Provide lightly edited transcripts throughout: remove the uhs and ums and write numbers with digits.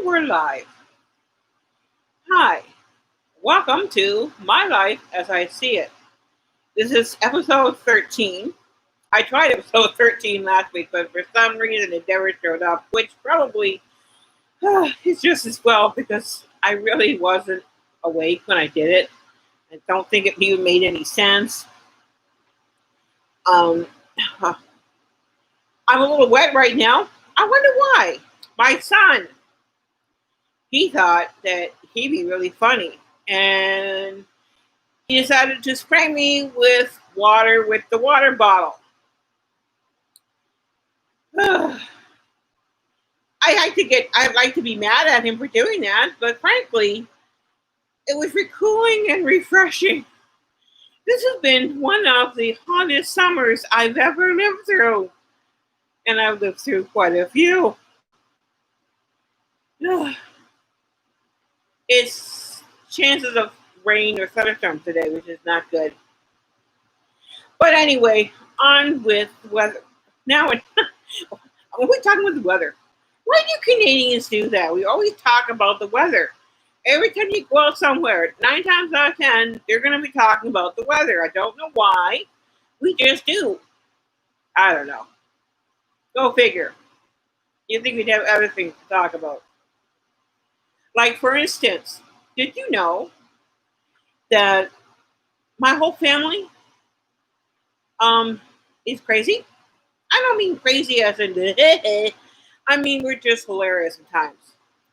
We're live. Hi, welcome to My Life as I See It. This is episode 13. I tried episode 13 last week, but for some reason it never showed up, which probably is just as well because I really wasn't awake when I did it. I don't think it even made any sense. Um, I'm a little wet right now. I wonder why. My son, he thought that he'd be really funny. And he decided to spray me with water with the water bottle. I'd like to be mad at him for doing that, but frankly, it was cooling and refreshing. This has been one of the hottest summers I've ever lived through, and I've lived through quite a few. It's chances of rain or thunderstorm today, which is not good. But anyway, on with weather. Now, we're talking about the weather. Why do Canadians do that? We always talk about the weather. Every time you go out somewhere, 9 times out of 10, they're going to be talking about the weather. I don't know why. We just do. I don't know. Go figure. You think we'd have other things to talk about? Like, for instance, did you know that my whole family is crazy? I don't mean crazy as in I mean we're just hilarious sometimes.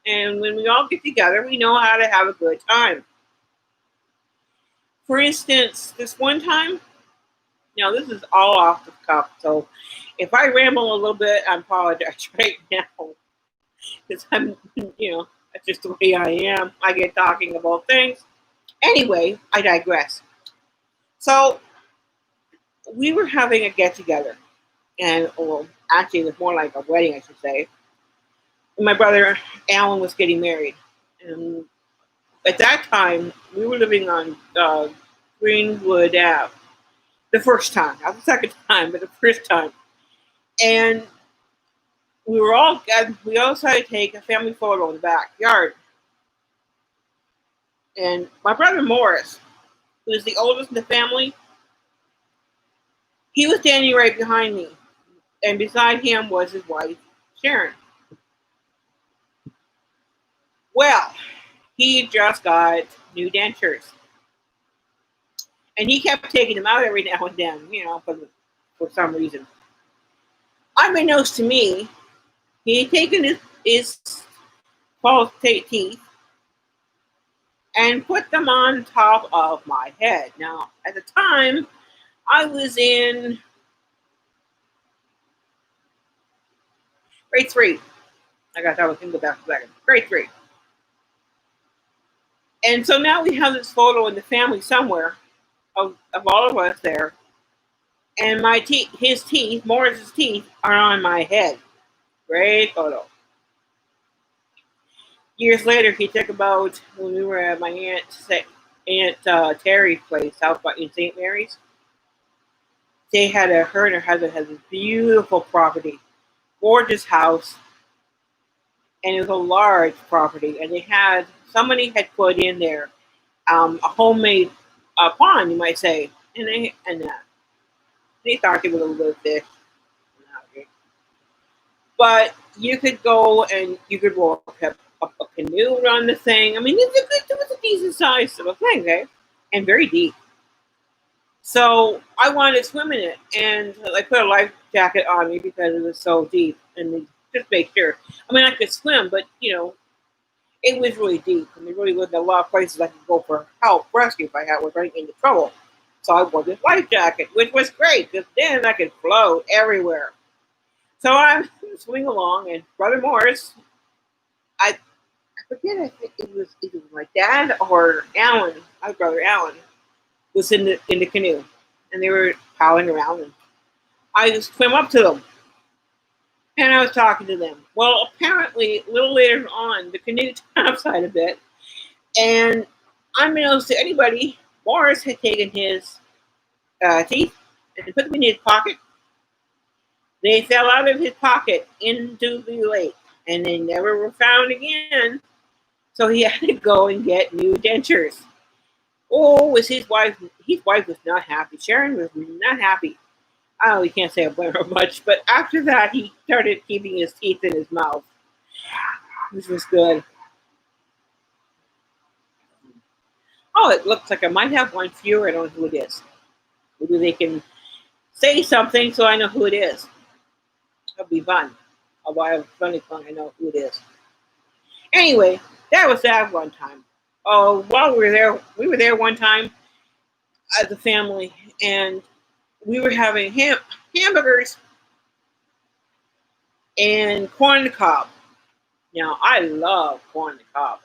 And when we all get together, we know how to have a good time. For instance, this one time, now this is all off the cuff, so if I ramble a little bit, I apologize right now. Because that's just the way I am. I get talking about things. Anyway, I digress. So we were having a get together. And well, actually, it was more like a wedding, I should say. And my brother Alan was getting married, and at that time we were living on Greenwood Ave. The first time, not the second time, but the first time. And we also had to take a family photo in the backyard. And my brother Morris, who is the oldest in the family, he was standing right behind me, and beside him was his wife Sharon. Well, he just got new dentures. And he kept taking them out every now and then, for some reason. Unbeknownst to me, he had taken his false teeth and put them on top of my head. Now, at the time, I was in grade 3. I got that one back for a second. Grade 3. And so now we have this photo in the family somewhere of all of us there. And Morris's teeth, are on my head. Great photo. Years later, he took about when we were at my aunt Terry's place out in St. Mary's. Her and her husband had this beautiful property, gorgeous house, and it was a large property. And somebody had put in there a homemade pond, you might say, and they thought they were a little fish. But you could go and you could roll a canoe on the thing. I mean, it was a decent size of a thing, okay? And very deep. So I wanted to swim in it, and I put a life jacket on me because it was so deep, and just make sure. I mean, I could swim, but it was really deep, and there really wasn't a lot of places I could go for help, rescue if I was running into trouble. So I wore this life jacket, which was great because then I could float everywhere. So I'm swimming along, and Brother Morris, I forget, I think it was either my dad or Alan, my brother Alan, was in the canoe, and they were paddling around, and I just swam up to them, and I was talking to them. Well, apparently, a little later on, the canoe topside a bit, and unbeknownst to anybody, Morris had taken his teeth and put them in his pocket. They fell out of his pocket into the lake, and they never were found again. So he had to go and get new dentures. Oh, was his wife? His wife was not happy. Sharon was not happy. Oh, we can't say I blame her much, but after that, he started keeping his teeth in his mouth, which was good. Oh, it looks like I might have one fewer. I don't know who it is. Maybe they can say something so I know who it is. That'll be fun. Although I have a funny fun, I know who it is. Anyway, that was that one time. Oh, while we were there one time as a family, and we were having hamburgers and corn on the cob. Now, I love corn on the cob,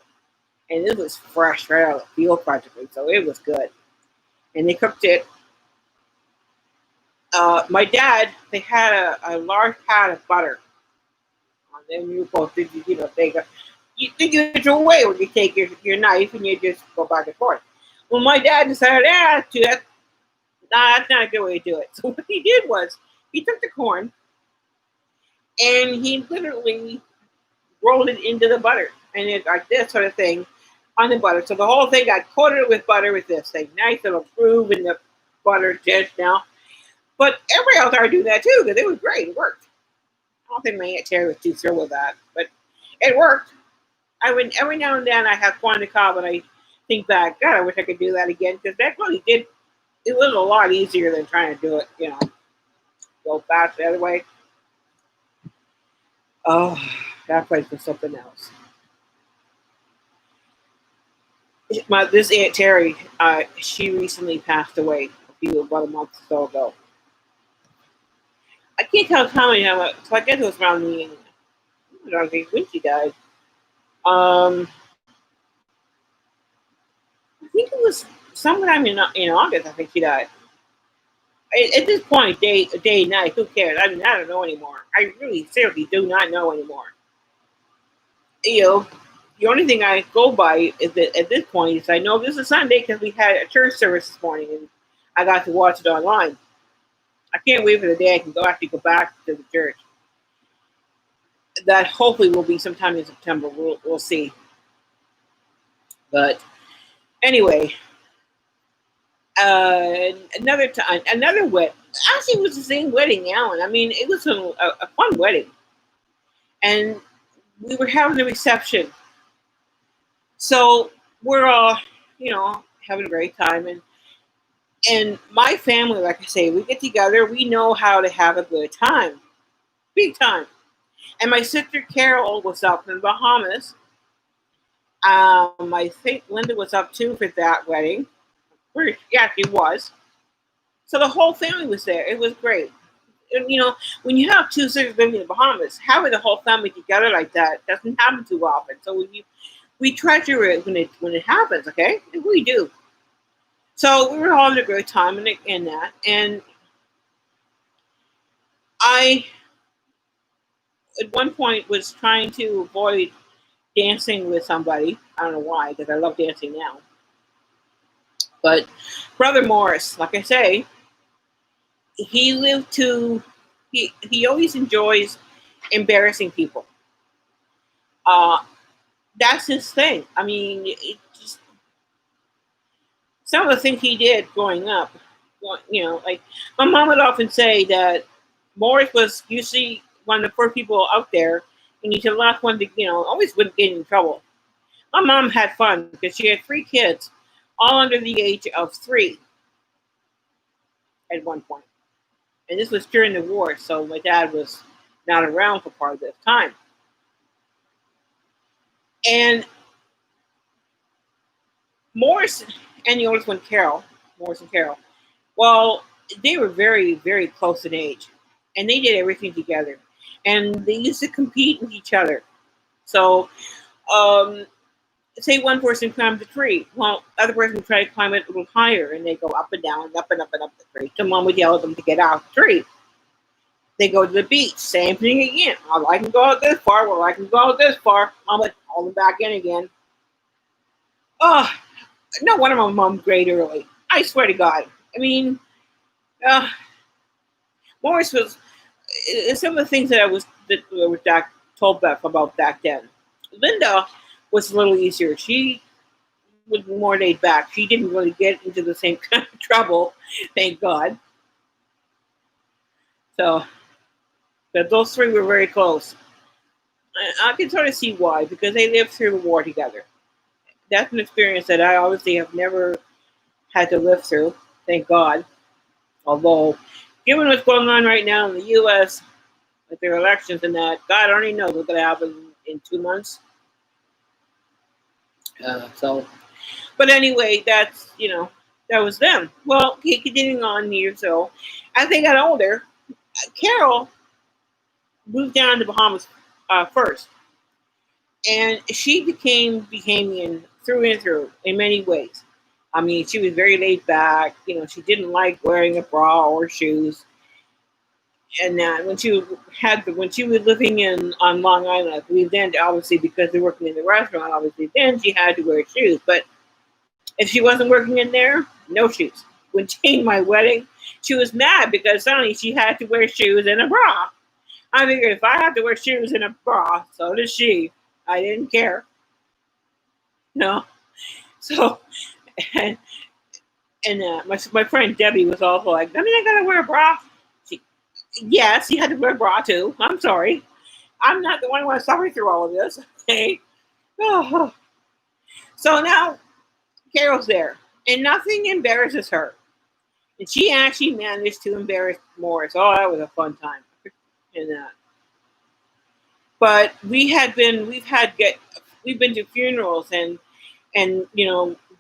and it was fresh right out of the field practically, so it was good. And they cooked it. My dad, they had a large pot of butter. And then you both did, you think you throw away when you take your knife and you just go back and forth. Well, my dad decided, that's not a good way to do it. So what he did was he took the corn and he literally rolled it into the butter, and it like this sort of thing on the butter. So the whole thing got coated with butter with this thing. Nice little groove in the butter dish now. But everybody else started doing that too because it was great. It worked. I don't think my Aunt Terry was too thrilled with that, but it worked. I would every now and then I have corn on the cob and I think back, God, I wish I could do that again because that really did. It was a lot easier than trying to do it, go fast the other way. Oh, that place was something else. This Aunt Terry, she recently passed away about a month or so ago. I can't tell how many times, so I guess it was around when she died. I think it was sometime in August. I think she died. At this point, day and night, who cares? I mean, I don't know anymore. I really seriously do not know anymore. You know, the only thing I go by is that at this point is I know this is Sunday because we had a church service this morning and I got to watch it online. I can't wait for the day I can actually go back to the church. That hopefully will be sometime in September. We'll see. But anyway, another wedding. Actually, it was the same wedding, Alan. I mean, it was a fun wedding, and we were having a reception. So we're all, having a great time, and my family, like I say, we get together. We know how to have a good time, big time. And my sister Carol was up in the Bahamas. I think Linda was up too for that wedding. Yeah, she was. So the whole family was there. It was great. And, when you have two sisters living in the Bahamas, having the whole family together like that doesn't happen too often. So we treasure it when it happens. Okay, and we do. So we were all having a great time in that, and I at one point was trying to avoid dancing with somebody. I don't know why, because I love dancing now. But Brother Morris, like I say, he lived to he always enjoys embarrassing people. Uh, that's his thing. I mean, just some of the things he did growing up. Like my mom would often say that Morris was usually one of the first people out there, and he's the last one to, always wouldn't get in trouble. My mom had fun because she had three kids, all under the age of 3 at one point. And this was during the war, so my dad was not around for part of this time. And Morris and the oldest one, Morris and Carol, well, they were very, very close in age, and they did everything together. And they used to compete with each other. So, say one person climbs a tree, well, the other person would try to climb it a little higher, and they go up and down, up and up and up the tree. Someone would yell at them to get off the tree. They go to the beach, same thing again. Oh, I can go out this far. Well, I can go out this far. I'm going to haul them back in again. Oh, no wonder my mom grayed early. I swear to God. I mean, Morris was some of the things that were told Beth about back then. Linda was a little easier. She was more laid back. She didn't really get into the same kind of trouble, thank God. So, but those three were very close. I can sort of see why, because they lived through the war together. That's an experience that I obviously have never had to live through, thank God. Although, given what's going on right now in the U.S. with their elections and that, God only knows what's going to happen in 2 months. But anyway, that's, that was them. Well, continuing on years so, as they got older, Carol moved down to Bahamas first. And she became Bahamian through and through in many ways. I mean, she was very laid back. She didn't like wearing a bra or shoes. And when she was living on Long Island, we then obviously, because they're working in the restaurant, obviously then she had to wear shoes. But if she wasn't working in there, no shoes. When Jane, my wedding, she was mad because suddenly she had to wear shoes and a bra. I figured if I have to wear shoes and a bra, so does she. I didn't care. No. So, and my friend Debbie was also like, I gotta wear a bra. Yes, you had to wear a bra too. I'm sorry. I'm not the one who wants to suffer through all of this. Okay. Oh. So now Carol's there, and nothing embarrasses her. And she actually managed to embarrass Morris. Oh, that was a fun time. And but we've been to funerals, and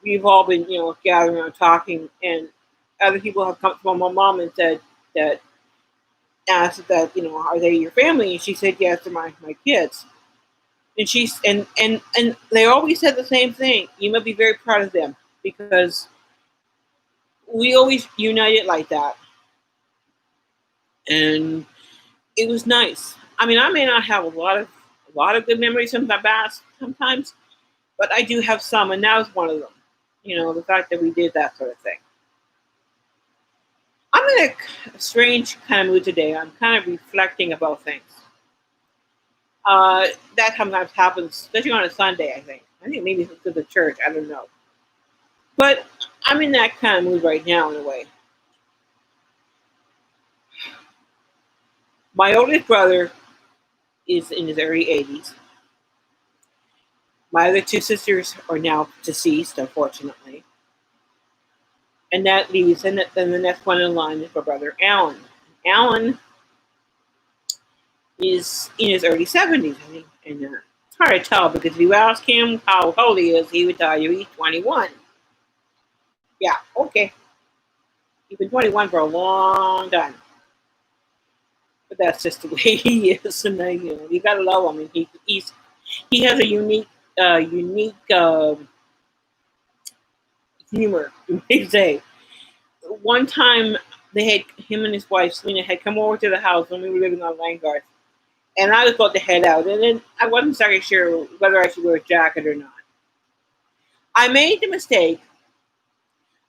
we've all been gathering around talking, and other people have come to my mom and said that, asked that, are they your family? And she said yes, they're my kids. And she's and they always said the same thing. You must be very proud of them, because we always united like that, and it was nice. I mean, I may not have a lot of good memories from the past sometimes, but I do have some, and that was one of them. The fact that we did that sort of thing. I'm in a strange kind of mood today. I'm kind of reflecting about things. That sometimes happens, especially on a Sunday, I think. I think maybe it's to the church. I don't know. But I'm in that kind of mood right now, in a way. My oldest brother is in his early 80s. My other two sisters are now deceased, unfortunately. And that leaves, and then the next one in line is my brother Alan. Alan is in his early 70s, I think. And it's hard to tell, because if you ask him how old he is, he would tell you he's 21. Yeah, okay. He's been 21 for a long time. But that's just the way he is. And you gotta love him. And he has a unique humor, you may say. One time, him and his wife Selena had come over to the house when we were living on Langard, and I was about to head out, and then I wasn't exactly sure whether I should wear a jacket or not. I made the mistake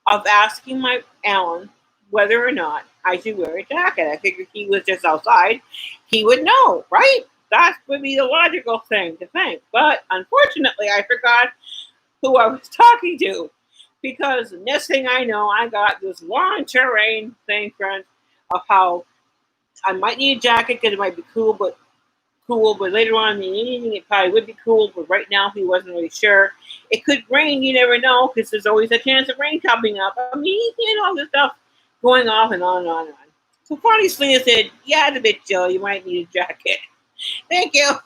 of asking my Alan whether or not I should wear a jacket. I figured he was just outside, he would know, right? That would be the logical thing to think. But unfortunately, I forgot who I was talking to, because the next thing I know, I got this long terrain thing, friends, of how I might need a jacket because it might be cool, but later on in the evening it probably would be cool. But right now, he wasn't really sure. It could rain, you never know, because there's always a chance of rain coming up. I mean, all this stuff going off and on and on and on. So finally, Selena said, "Yeah, it's a bit chill. You might need a jacket." Thank you.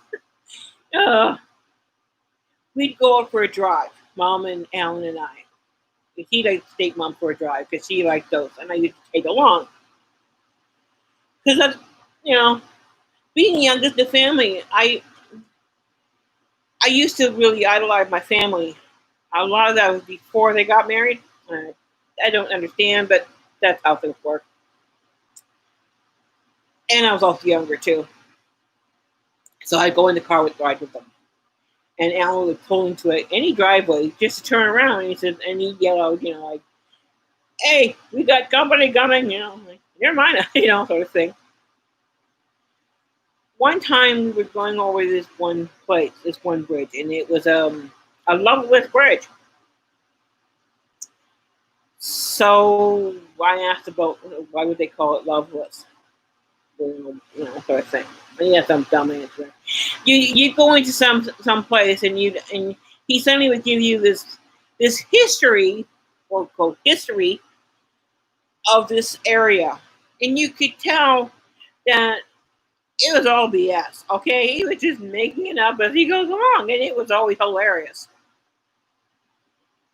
We'd go out for a drive, Mom and Alan and I. He liked to take Mom for a drive because she liked those, and I used to take along. Because that's, being youngest in the family, I used to really idolize my family. A lot of that was before they got married. I don't understand, but that's how things work. And I was also younger too, so I'd go in the car with them. And Alan would pull into any driveway just to turn around, and he'd yell out, like, "Hey, we got company coming," like, "Never mind," sort of thing. One time we were going over this one place, this one bridge, and it was a loveless bridge. So I asked about why would they call it loveless, sort of thing. And he had some dumb answer. You go into some place and he suddenly would give you this history, or quote history, of this area, and you could tell that it was all BS. Okay, he was just making it up as he goes along, and it was always hilarious.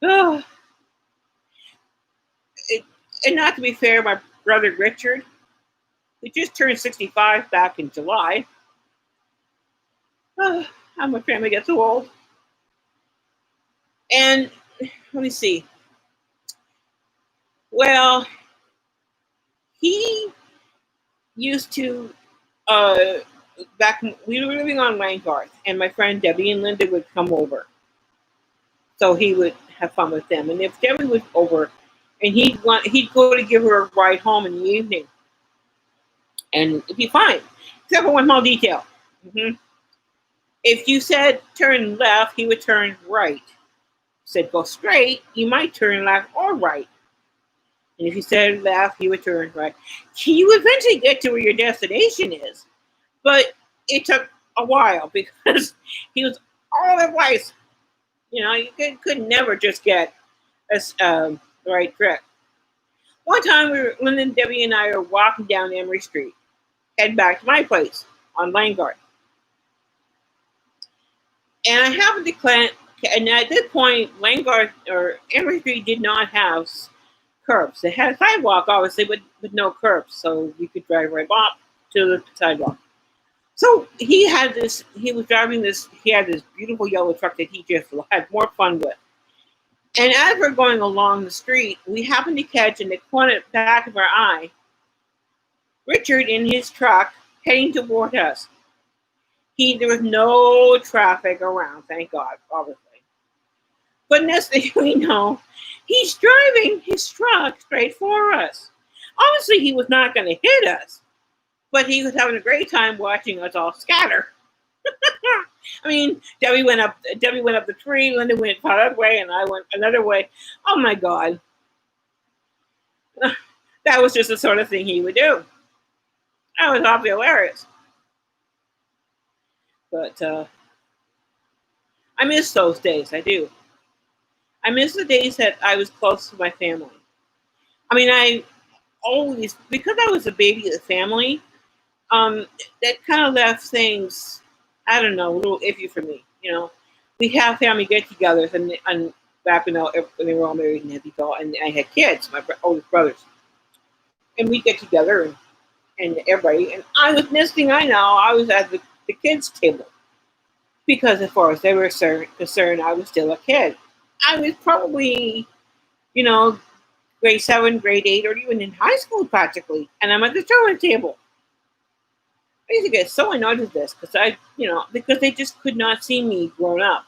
Oh, and not to be fair, my brother Richard, who just turned 65 back in July. Oh, how my family gets so old. And let me see. Well, he used to back we were living on Langgarth, and my friend Debbie and Linda would come over, so he would have fun with them. And if Debbie was over, and he'd go to give her a ride home in the evening, and it'd be fine, except for one small detail. If you said turn left, he would turn right. Said go straight, you might turn left or right. And if you said left, he would turn right. You eventually get to where your destination is, but it took a while because he was all at once. You could never just get the right trick. One time, Linda, Debbie, and I were walking down Emery Street, heading back to my place on Langard. And I happened to glance, and at this point, Langard or Emery Street did not have curbs. They had a sidewalk, obviously, but with no curbs, so you could drive right up to the sidewalk. So he had this beautiful yellow truck that he just had more fun with. And as we're going along the street, we happened to catch in the corner back of our eye Richard in his truck heading toward us. There was no traffic around, thank God, obviously. But next thing we know, he's driving his truck straight for us. Obviously, he was not going to hit us, but he was having a great time watching us all scatter. I mean, Debbie went up the tree, Linda went the other way, and I went another way. Oh my God. That was just the sort of thing he would do. That was awfully hilarious. But I miss those days. I do. I miss the days that I was close to my family. I mean, I always, because I was a baby of the family, that kind of left things, I don't know, a little iffy for me. We have family get-togethers, and back when they were all married and had and I had kids, my oldest brothers, and we get together and everybody. And next thing I know, I was at the kids' table because, as far as they were concerned, I was still a kid. I was probably, grade 7, grade 8, or even in high school practically, and I'm at the toilet table. I used to get so annoyed with this because they just could not see me grown up.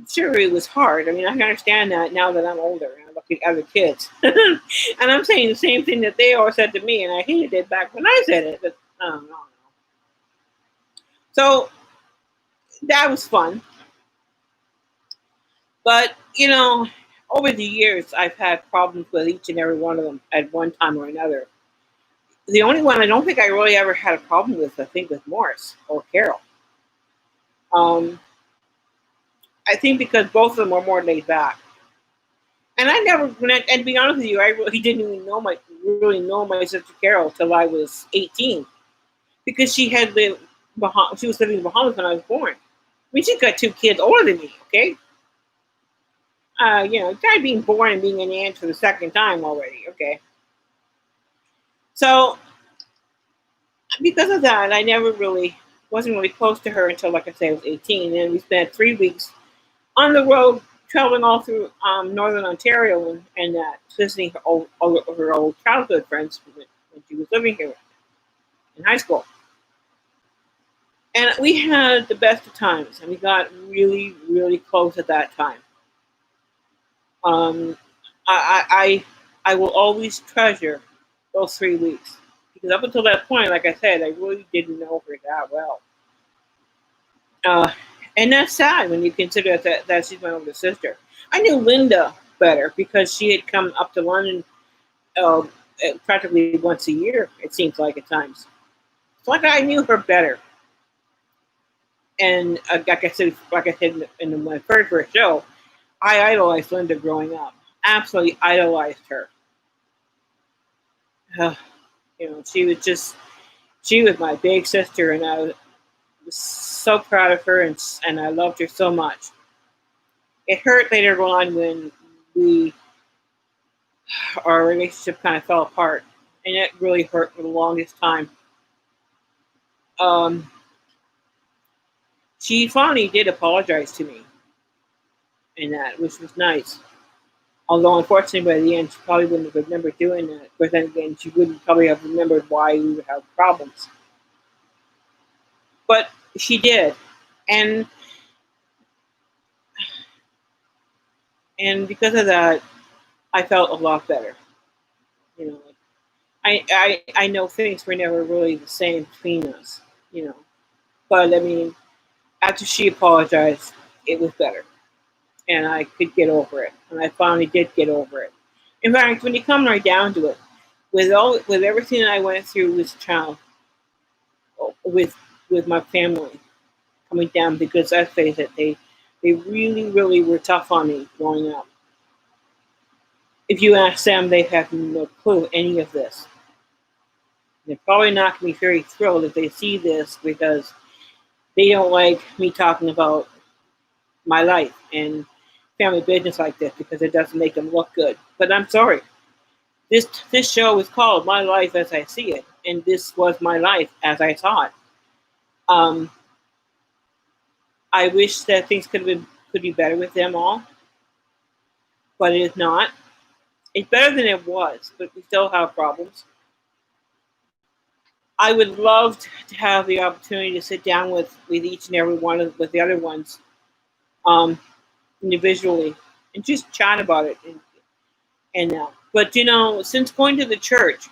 Sure, it was hard. I mean, I can understand that now that I'm older and I look at other kids. And I'm saying the same thing that they all said to me, and I hated it back when I said it, but I don't know. So that was fun. But, over the years, I've had problems with each and every one of them at one time or another. The only one I don't think I really ever had a problem with, I think, with Morris or Carol. I think because both of them were more laid back. And and to be honest with you, I really didn't even really know my sister Carol till I was 18. Because she was living in Bahamas when I was born. I mean, she's got 2 kids older than me, okay? Tried being born and being an aunt for the second time already, okay? So, because of that, I wasn't really close to her until, like I say, I was 18. And we spent 3 weeks on the road, traveling all through northern Ontario and visiting her old childhood friends when she was living here in high school. And we had the best of times, and we got really, really close at that time. I will always treasure those 3 weeks Because up until that point, like I said, I really didn't know her that well. Uh, and that's sad when you consider that she's my older sister. I knew Linda better because she had come up to London uh, practically once a year, it seems like at times. So like I knew her better. And like I said in my first show, I idolized Linda growing up. Absolutely idolized her. Uh, she was my big sister, and I was so proud of her, and I loved her so much. It hurt later on when we our relationship kind of fell apart, and it really hurt for the longest time. Um, she finally did apologize to me in that, which was nice. Although unfortunately, by the end, she probably wouldn't have remembered doing that. But then again, she wouldn't probably have remembered why we would have problems. But she did, and because of that, I felt a lot better. You know, I know things were never really the same between us. You know, but I mean, after she apologized, it was better, and I could get over it, and I finally did get over it. In fact, when you come right down to it, with everything that I went through as a child, with my family coming down, because let's face it, they really really were tough on me growing up. If you ask them, they have no clue any of this. They're probably not going to be very thrilled if they see this because they don't like me talking about my life and family business like this because it doesn't make them look good. But I'm sorry. This show is called My Life as I See It, and this was my life as I saw it. Um, I wish that things could be better with them all, but it is not. It's better than it was, but we still have problems. I would love to have the opportunity to sit down with each and every one of with the other ones um, individually and just chat about it but since going to the church,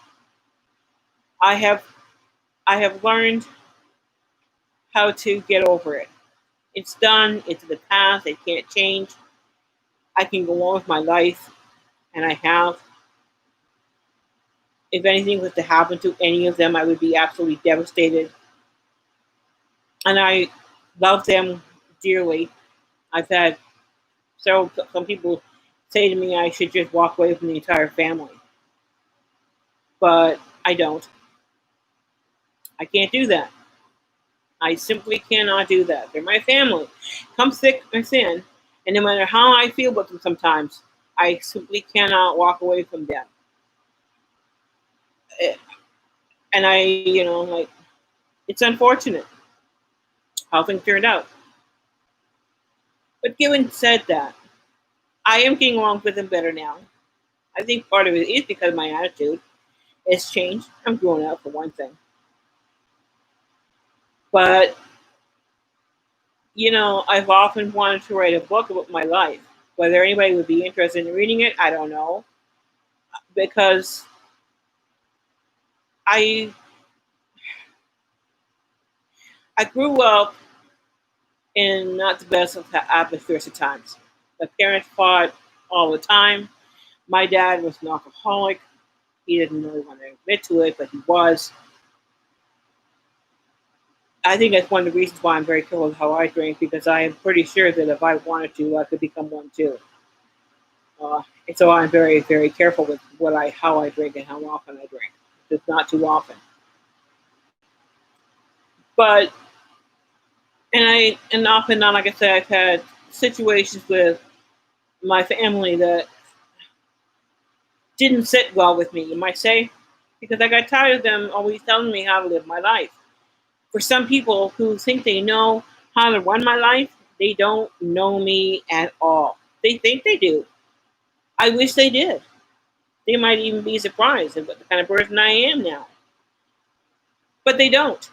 I have learned how to get over it. It's done. It's in the past. It can't change. I can go on with my life, and I have. If anything was to happen to any of them, I would be absolutely devastated. And I love them dearly. I've had some people say to me I should just walk away from the entire family, but I don't. I can't do that. I simply cannot do that. They're my family. Come thick or thin, and no matter how I feel about them sometimes, I simply cannot walk away from them. Eh, And like, it's unfortunate how things turned out. But given said that, I am getting along with them better now. I think part of it is because my attitude has changed. I'm growing up for one thing. But, I've often wanted to write a book about my life. Whether anybody would be interested in reading it, I don't know. Because I I grew up in not the best of atmospheres at times. My parents fought all the time. My dad was an alcoholic. He didn't really want to admit to it, but he was. I think that's one of the reasons why I'm very careful with how I drink because I am pretty sure that if I wanted to, I could become one too. And so I'm very, very careful with how I drink and how often I drink. Just not too often. But and often not, like I said, I've had situations with my family that didn't sit well with me, you might say, because I got tired of them always telling me how to live my life. For some people who think they know how to run my life, they don't know me at all. They think they do. I wish they did. They might even be surprised at what the kind of person I am now. But they don't.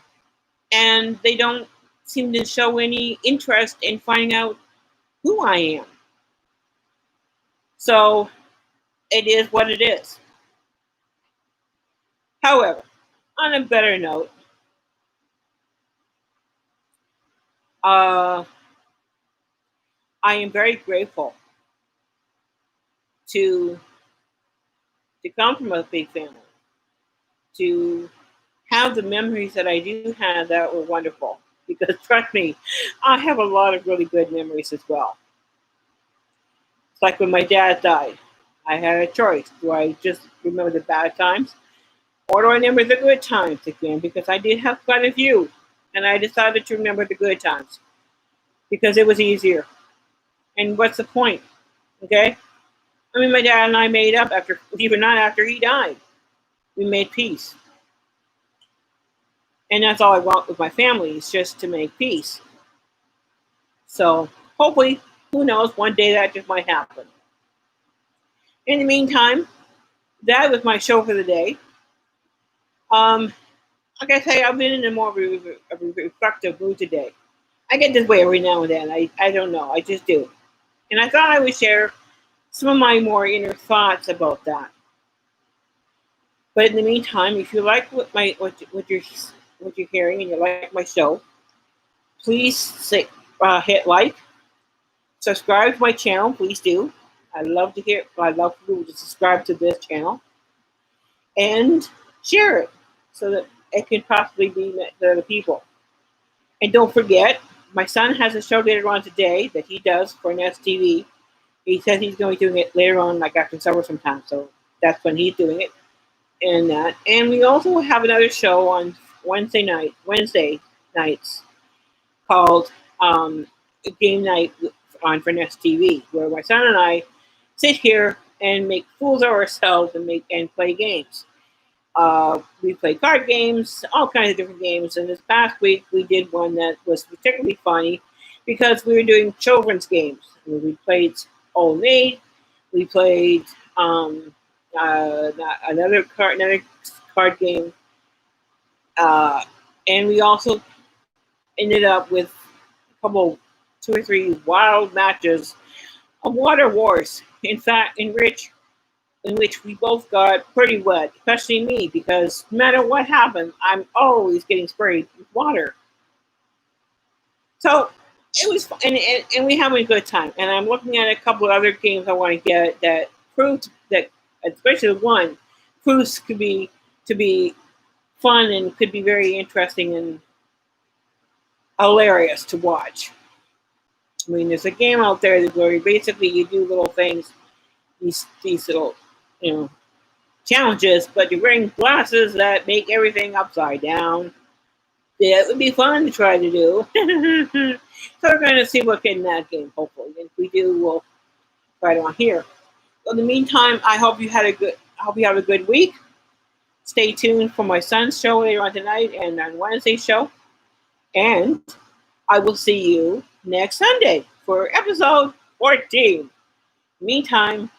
And they don't seem to show any interest in finding out who I am. So it is what it is. However, on a better note, uh, I am very grateful to come from a big family, to have the memories that I do have that were wonderful. Because trust me, I have a lot of really good memories as well. It's like when my dad died, I had a choice. Do I just remember the bad times, or do I remember the good times again? Because I did have quite a few, and I decided to remember the good times because it was easier. And what's the point? Okay? I mean, my dad and I made up after, believe it or not, after he died. We made peace. And that's all I want with my family is just to make peace. So hopefully, who knows, one day that just might happen. In the meantime, that was my show for the day. Like I say, I've been in a more of a reflective mood today. I get this way every now and then. I don't know. I just do. And I thought I would share some of my more inner thoughts about that. But in the meantime, if you like what you're hearing and you like my show, please hit like, subscribe to my channel. Please do. I love to hear. I love for people to subscribe to this channel and share it so that it can possibly be met to other people. And don't forget, my son has a show later on today that he does for Nest TV. He says he's going to be doing it later on, like after summer sometime. So that's when he's doing it. And we also have another show on Wednesday nights called Game Night on for Nest TV, where my son and I sit here and make fools of ourselves and play games. We play card games, all kinds of different games. And this past week, we did one that was particularly funny because we were doing children's games. I mean, we played Old Maid. We played another card game, and we also ended up with a couple, 2 or 3 wild matches of water wars. In fact, in which we both got pretty wet, especially me, because no matter what happened, I'm always getting sprayed with water. So it was fun, and we having a good time. And I'm looking at a couple of other games I want to get that proved that, especially one, proves to be fun and could be very interesting and hilarious to watch. I mean, there's a game out there where basically you do little things, these little, you know, challenges, but you're wearing glasses that make everything upside down. Yeah, it would be fun to try to do. So we're going to see what's in that game, hopefully. And if we do, we'll try it on here. So in the meantime, I hope you have a good week. Stay tuned for my son's show later on tonight and on Wednesday's show. And I will see you next Sunday for episode 14. Meantime,